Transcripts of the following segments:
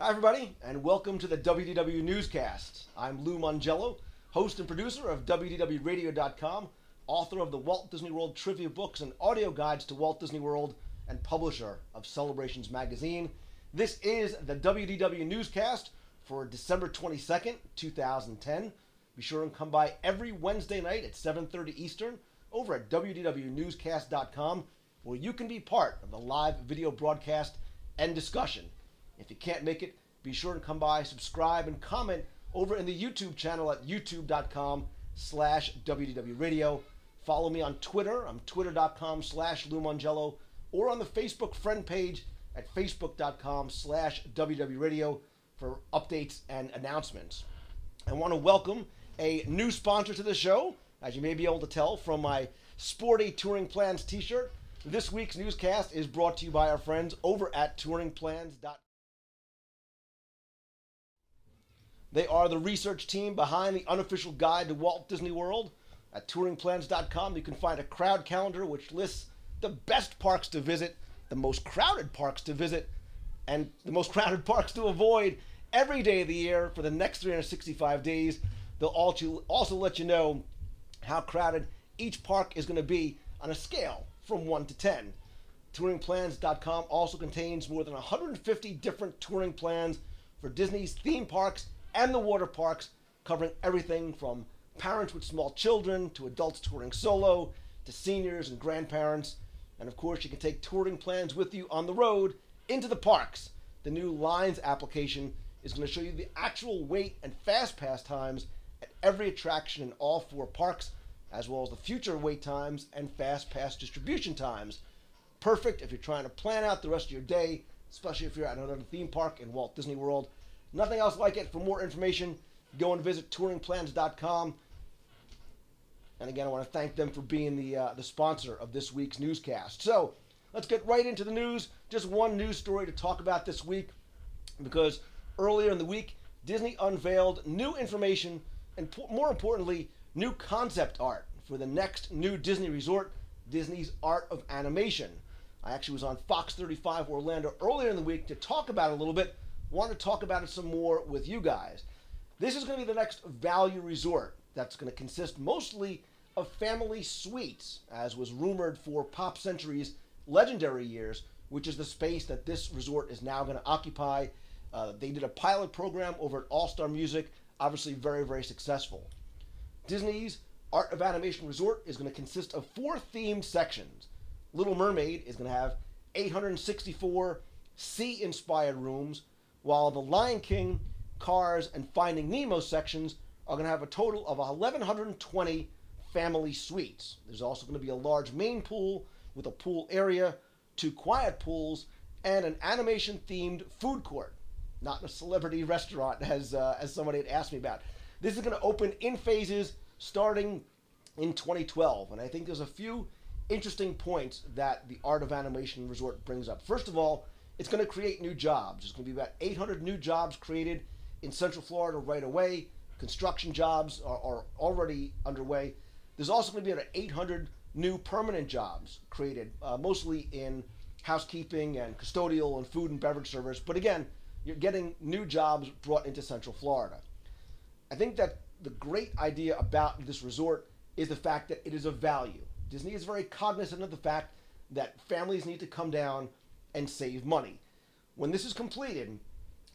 Hi, everybody, and welcome to the WDW Newscast. I'm Lou Mongello, host and producer of WDWRadio.com, author of the Walt Disney World trivia books and audio guides to Walt Disney World, and publisher of Celebrations Magazine. This is the WDW Newscast for December 22nd, 2010. Be sure and come by every Wednesday night at 7:30 Eastern over at WDWNewsCast.com, where you can be part of the live video broadcast and discussion. If you can't make it, be sure to come by, subscribe, and comment over in the YouTube channel at youtube.com/WDWRadio. Follow me on Twitter. I'm twitter.com/LouMongello, or on the Facebook friend page at facebook.com/WDWRadio for updates and announcements. I want to welcome a new sponsor to the show, as you may be able to tell from my sporty Touring Plans t-shirt. This week's newscast is brought to you by our friends over at touringplans.com. They are the research team behind the unofficial guide to Walt Disney World. At touringplans.com, you can find a crowd calendar which lists the best parks to visit, the most crowded parks to visit, and the most crowded parks to avoid every day of the year for the next 365 days. They'll also let you know how crowded each park is going to be on a scale from 1 to 10. Touringplans.com also contains more than 150 different touring plans for Disney's theme parks and the water parks, covering everything from parents with small children to adults touring solo to seniors and grandparents. And of course, you can take touring plans with you on the road into the parks. The new Lines application is going to show you the actual wait and fast pass times at every attraction in all 4 parks, as well as the future wait times and fast pass distribution times. Perfect if you're trying to plan out the rest of your day, especially if you're at another theme park in Walt Disney World. Nothing else like it. For more information, go and visit touringplans.com. And again, I want to thank them for being the sponsor of this week's newscast. So let's get right into the news. Just one news story to talk about this week, because earlier in the week, Disney unveiled new information and, more importantly, new concept art for the next new Disney resort, Disney's Art of Animation. I actually was on Fox 35 Orlando earlier in the week to talk about it a little bit. Want to talk about it some more with you guys. This is going to be the next value resort that's going to consist mostly of family suites, as was rumored for Pop Century's Legendary Years, which is the space that this resort is now going to occupy. They did a pilot program over at All Star Music, obviously very, very successful. Disney's Art of Animation Resort is going to consist of 4 themed sections. Little Mermaid is going to have 864 sea-inspired rooms, while the Lion King, Cars, and Finding Nemo sections are going to have a total of 1,120 family suites. There's also going to be a large main pool with a pool area, 2 quiet pools, and an animation-themed food court. Not a celebrity restaurant, as somebody had asked me about. This is going to open in phases starting in 2012, and I think there's a few interesting points that the Art of Animation Resort brings up. First of all, it's going to create new jobs. There's going to be about 800 new jobs created in Central Florida right away. Construction jobs are already underway. There's also going to be about 800 new permanent jobs created, mostly in housekeeping and custodial and food and beverage service. But again, you're getting new jobs brought into Central Florida. I think that the great idea about this resort is the fact that it is of value. Disney is very cognizant of the fact that families need to come down and save money. When this is completed,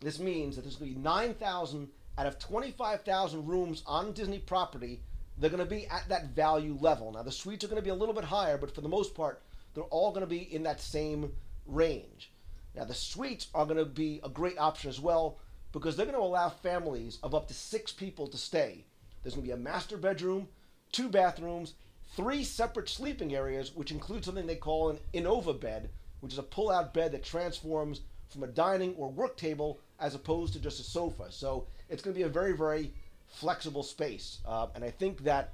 this means that there's going to be 9,000 out of 25,000 rooms on Disney property. They're going to be at that value level. Now, the suites are going to be a little bit higher, but for the most part, they're all going to be in that same range. Now, the suites are going to be a great option as well, because they're going to allow families of up to 6 people to stay. There's going to be a master bedroom, 2 bathrooms, 3 separate sleeping areas, which include something they call an Innova bed, which is a pull-out bed that transforms from a dining or work table as opposed to just a sofa. So it's going to be a very, very flexible space. And I think that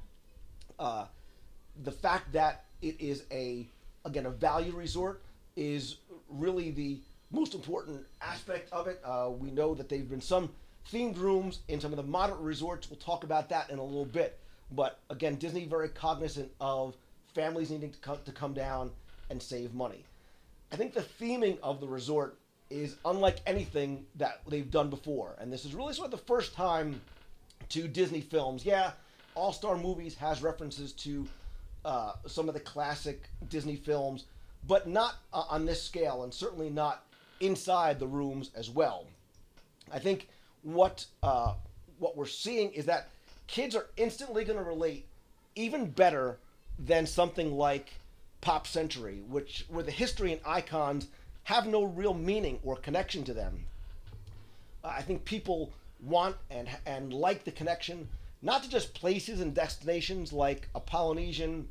the fact that it is, a value resort is really the most important aspect of it. We know that there have been some themed rooms in some of the moderate resorts. We'll talk about that in a little bit. But again, Disney very cognizant of families needing to come down and save money. I think the theming of the resort is unlike anything that they've done before. And this is really sort of the first time to Disney films. Yeah, All Star Movies has references to some of the classic Disney films, but not on this scale, and certainly not inside the rooms as well. I think what we're seeing is that kids are instantly going to relate even better than something like Pop Century, where the history and icons have no real meaning or connection to them. I think people want and like the connection, not to just places and destinations like a Polynesian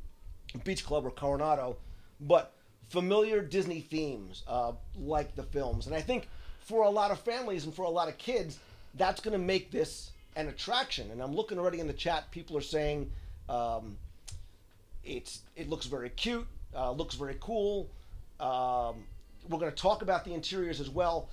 beach club or Coronado, but familiar Disney themes like the films. And I think for a lot of families and for a lot of kids, that's going to make this an attraction. And I'm looking already in the chat, people are saying it looks very cute, looks very cool. We're going to talk about the interiors as well.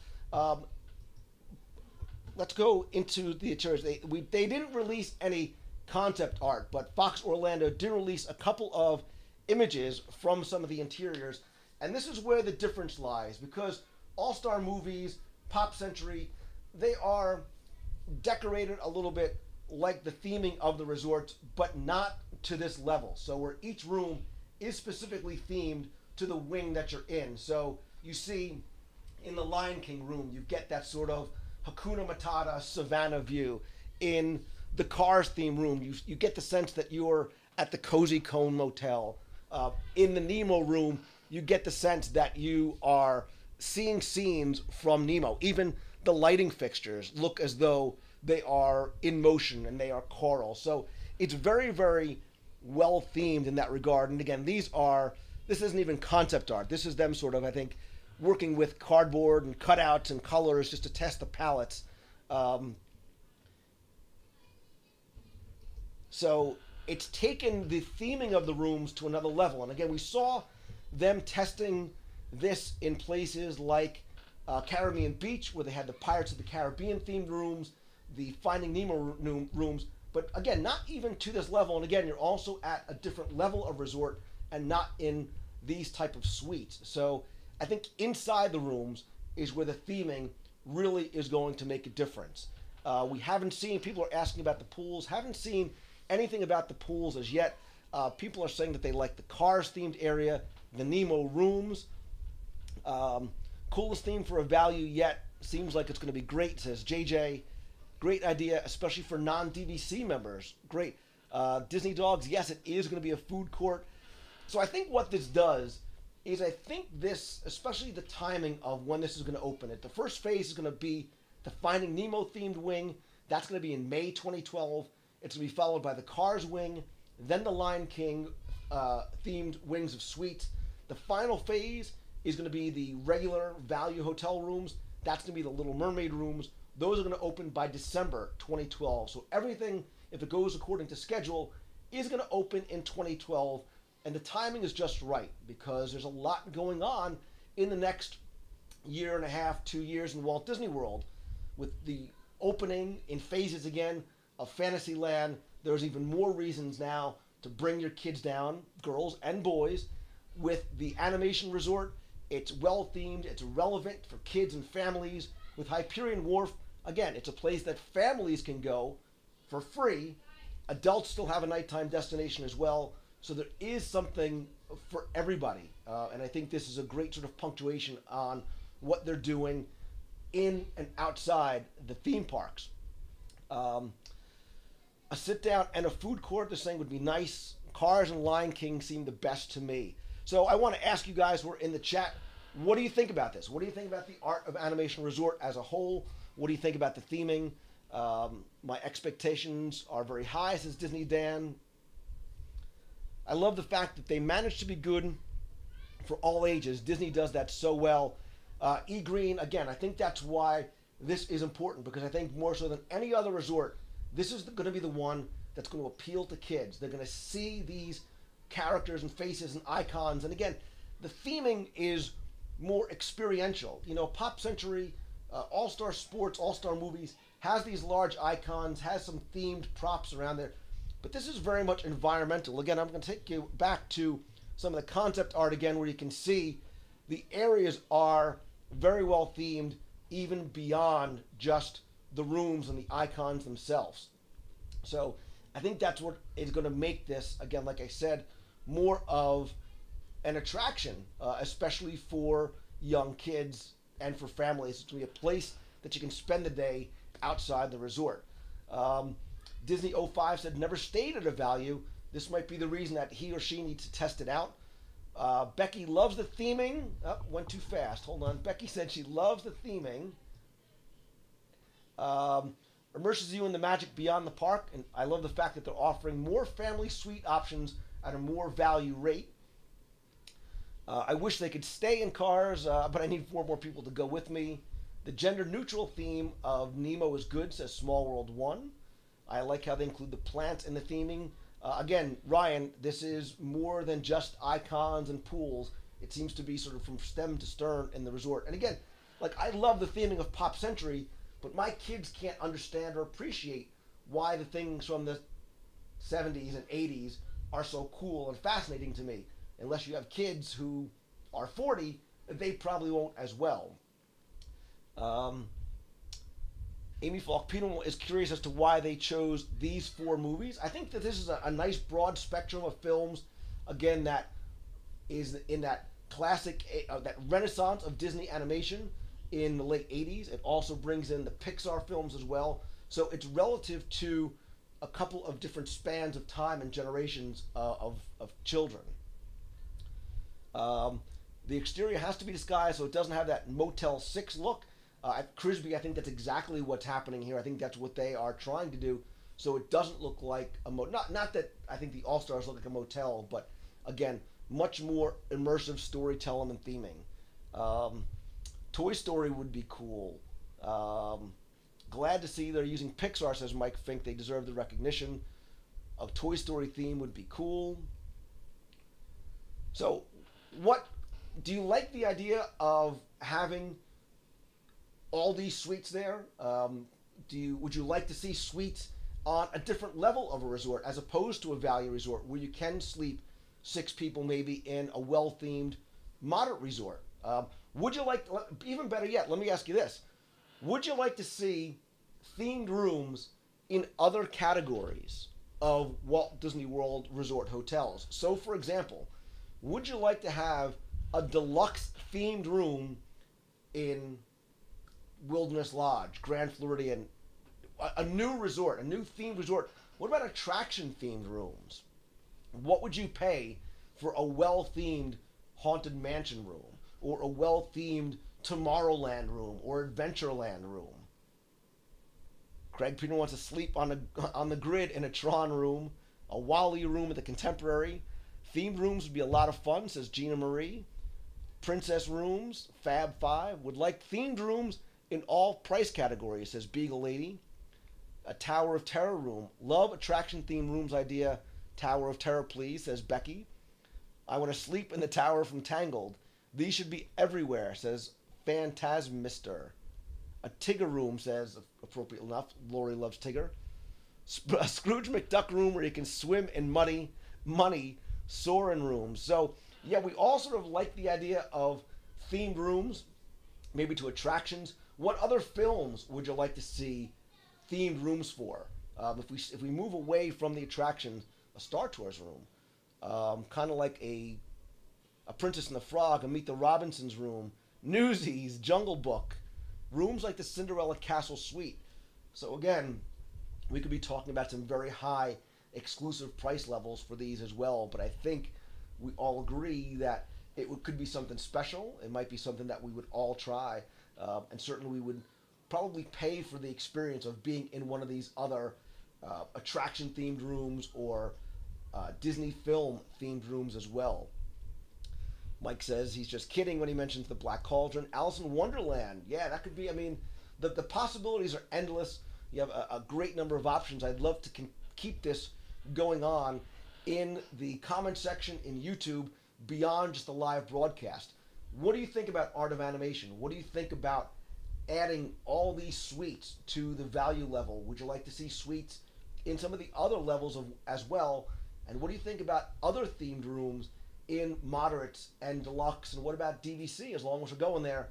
Let's go into the interiors. They didn't release any concept art, but Fox Orlando did release a couple of images from some of the interiors. And this is where the difference lies, because All-Star Movies, Pop Century, they are decorated a little bit like the theming of the resorts, but not to this level. So where each room is specifically themed to the wing that you're in. So you see in the Lion King room, you get that sort of Hakuna Matata savannah view. In the Cars theme room, you get the sense that you're at the Cozy Cone Motel. In the Nemo room, you get the sense that you are seeing scenes from Nemo. Even the lighting fixtures look as though they are in motion and they are choral. So it's very, very well themed in that regard. And again, this isn't even concept art. This is them sort of, I think, working with cardboard and cutouts and colors just to test the palettes. So it's taken the theming of the rooms to another level. And again, we saw them testing this in places like Caribbean Beach, where they had the Pirates of the Caribbean themed rooms, the Finding Nemo rooms, but again, not even to this level. And again, you're also at a different level of resort and not in these type of suites. So I think inside the rooms is where the theming really is going to make a difference. We haven't seen, people are asking about the pools, haven't seen anything about the pools as yet. People are saying that they like the Cars themed area, the Nemo rooms. Coolest theme for a value yet. Seems like it's going to be great, says JJ. Great idea, especially for non-DVC members. Great. Disney Dogs, yes, it is going to be a food court. So I think what this does is I think this, especially the timing of when this is going to open it. The first phase is going to be the Finding Nemo themed wing. That's going to be in May 2012. It's going to be followed by the Cars wing, then the Lion King themed wings of suites. The final phase is going to be the regular value hotel rooms. That's going to be the Little Mermaid rooms. Those are going to open by December 2012. So everything, if it goes according to schedule, is going to open in 2012. And the timing is just right because there's a lot going on in the next year and a half, 2 years in Walt Disney World. With the opening in phases again of Fantasyland, there's even more reasons now to bring your kids down, girls and boys. With the animation resort, it's well themed, it's relevant for kids and families. With Hyperion Wharf, again, it's a place that families can go for free. Adults still have a nighttime destination as well. So there is something for everybody. And I think this is a great sort of punctuation on what they're doing in and outside the theme parks. A sit down and a food court, they're saying would be nice. Cars and Lion King seem the best to me. So I want to ask you guys who are in the chat, what do you think about this? What do you think about the art of Animation Resort as a whole? What do you think about the theming? My expectations are very high, says Disney Dan. I love the fact that they managed to be good for all ages. Disney does that so well. E Green, again, I think that's why this is important, because I think more so than any other resort, this is going to be the one that's going to appeal to kids. They're going to see these characters and faces and icons. And again, the theming is more experiential. You know, Pop Century, All-Star Sports, All-Star Movies has these large icons, has some themed props around there. But this is very much environmental. Again, I'm going to take you back to some of the concept art again, where you can see the areas are very well themed, even beyond just the rooms and the icons themselves. So I think that's what is going to make this, again, like I said, more of an attraction, especially for young kids and for families. It's going to be a place that you can spend the day outside the resort. Disney '05 said never stayed at a value. This might be the reason that he or she needs to test it out. Becky loves the theming. Oh, went too fast. Hold on. Becky said she loves the theming. Immerses you in the magic beyond the park, and I love the fact that they're offering more family suite options at a more value rate. I wish they could stay in cars, but I need 4 more people to go with me. The gender-neutral theme of Nemo is good, says Small World 1. I like how they include the plants in the theming. Again, Ryan, this is more than just icons and pools. It seems to be sort of from stem to stern in the resort. And again, like, I love the theming of Pop Century, but my kids can't understand or appreciate why the things from the 70s and 80s are so cool and fascinating to me. Unless you have kids who are 40, they probably won't as well. Amy Falk-Pino is curious as to why they chose these 4 movies. I think that this is a nice broad spectrum of films, again, that is in that classic, that renaissance of Disney animation in the late 80s. It also brings in the Pixar films as well. So it's relative to a couple of different spans of time and generations of children. The exterior has to be disguised so it doesn't have that Motel 6 look. At Crisby, I think that's exactly what's happening here. I think that's what they are trying to do, so it doesn't look like a not that I think the All-Stars look like a motel, but again, much more immersive storytelling and theming. Toy Story would be cool. Glad to see they're using Pixar, says Mike Fink. They deserve the recognition. A Toy Story theme would be cool. So, what do you like the idea of having all these suites there? Would you like to see suites on a different level of a resort as opposed to a value resort where you can sleep 6 people maybe in a well-themed moderate resort? Would you like, even better yet, let me ask you this. Would you like to see themed rooms in other categories of Walt Disney World resort hotels? So, for example, would you like to have a deluxe themed room in Wilderness Lodge, Grand Floridian, a new resort, a new themed resort? What about attraction themed rooms? What would you pay for a well-themed Haunted Mansion room, or a well-themed Tomorrowland room, or Adventureland room? Craig Peter wants to sleep on the grid in a Tron room, a Wally room at the Contemporary. Themed rooms would be a lot of fun, says Gina Marie. Princess rooms, Fab Five, would like themed rooms in all price categories, says Beagle Lady. A Tower of Terror room. Love attraction themed rooms idea. Tower of Terror, please, says Becky. I want to sleep in the tower from Tangled. These should be everywhere, says Phantasmister. A Tigger room, says, appropriate enough, Lori loves Tigger. A Scrooge McDuck room where you can swim in money, Soarin' rooms. So, yeah, we all sort of like the idea of themed rooms, maybe to attractions. What other films would you like to see themed rooms for? If we move away from the attractions, a Star Tours room, kind of like a Princess and the Frog, a Meet the Robinsons room, Newsies, Jungle Book, rooms like the Cinderella Castle Suite. So again, we could be talking about some very high exclusive price levels for these as well, but I think we all agree that could be something special. It might be something that we would all try, and certainly we would probably pay for the experience of being in one of these other attraction-themed rooms or Disney film-themed rooms as well. Mike says he's just kidding when he mentions the Black Cauldron. Alice in Wonderland, yeah, that could be, I mean, the possibilities are endless. You have a great number of options. I'd love to keep this going on in the comment section in YouTube beyond just the live broadcast. What do you think about Art of Animation? What do you think about adding all these suites to the value level? Would you like to see suites in some of the other levels as well? And what do you think about other themed rooms in moderates and deluxe? And what about DVC, as long as we're going there?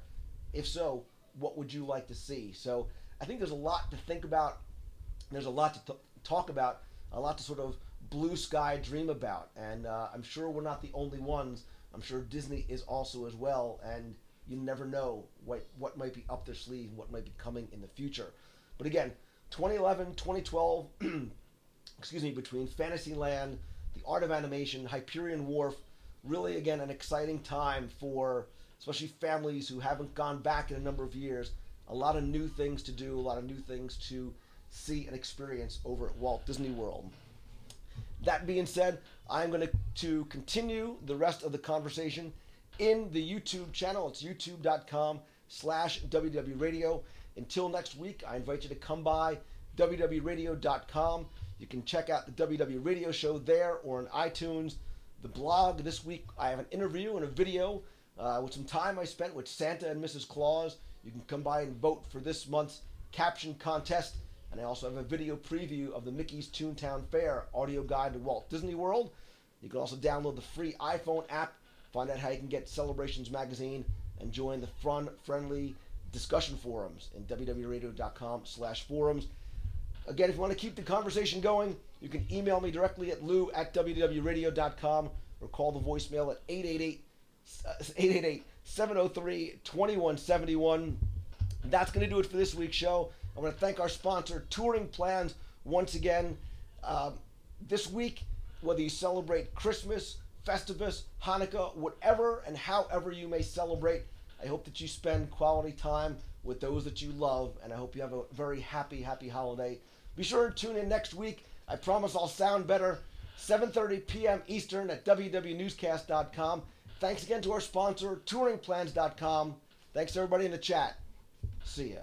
If so, what would you like to see? So I think there's a lot to think about. There's a lot to talk about, a lot to sort of blue sky dream about. And I'm sure we're not the only ones. I'm sure Disney is also as well. And you never know what might be up their sleeve and what might be coming in the future. But again, 2011, 2012, excuse me, between Fantasyland, The Art of Animation, Hyperion Wharf, really, again, an exciting time for especially families who haven't gone back in a number of years. A lot of new things to do, a lot of new things to see and experience over at Walt Disney World. That being said, I'm going to continue the rest of the conversation in the YouTube channel. It's youtube.com/WDW Radio. Until next week, I invite you to come by WDWRadio.com. You can check out the WDW Radio Show there or on iTunes. The blog this week, I have an interview and a video with some time I spent with Santa and Mrs. Claus. You can come by and vote for this month's caption contest. And I also have a video preview of the Mickey's Toontown Fair audio guide to Walt Disney World. You can also download the free iPhone app, find out how you can get Celebrations Magazine, and join the fun, friendly discussion forums in www.radio.com/forums. Again, if you want to keep the conversation going, you can email me directly at lou@wdwradio.com or call the voicemail at 888-703-2171. That's going to do it for this week's show. I want to thank our sponsor, Touring Plans, once again. This week, whether you celebrate Christmas, Festivus, Hanukkah, whatever and however you may celebrate, I hope that you spend quality time with those that you love, and I hope you have a very happy, happy holiday. Be sure to tune in next week. I promise I'll sound better. 7:30 p.m. Eastern at WDWNewsCast.com. Thanks again to our sponsor, TouringPlans.com. Thanks to everybody in the chat. See ya.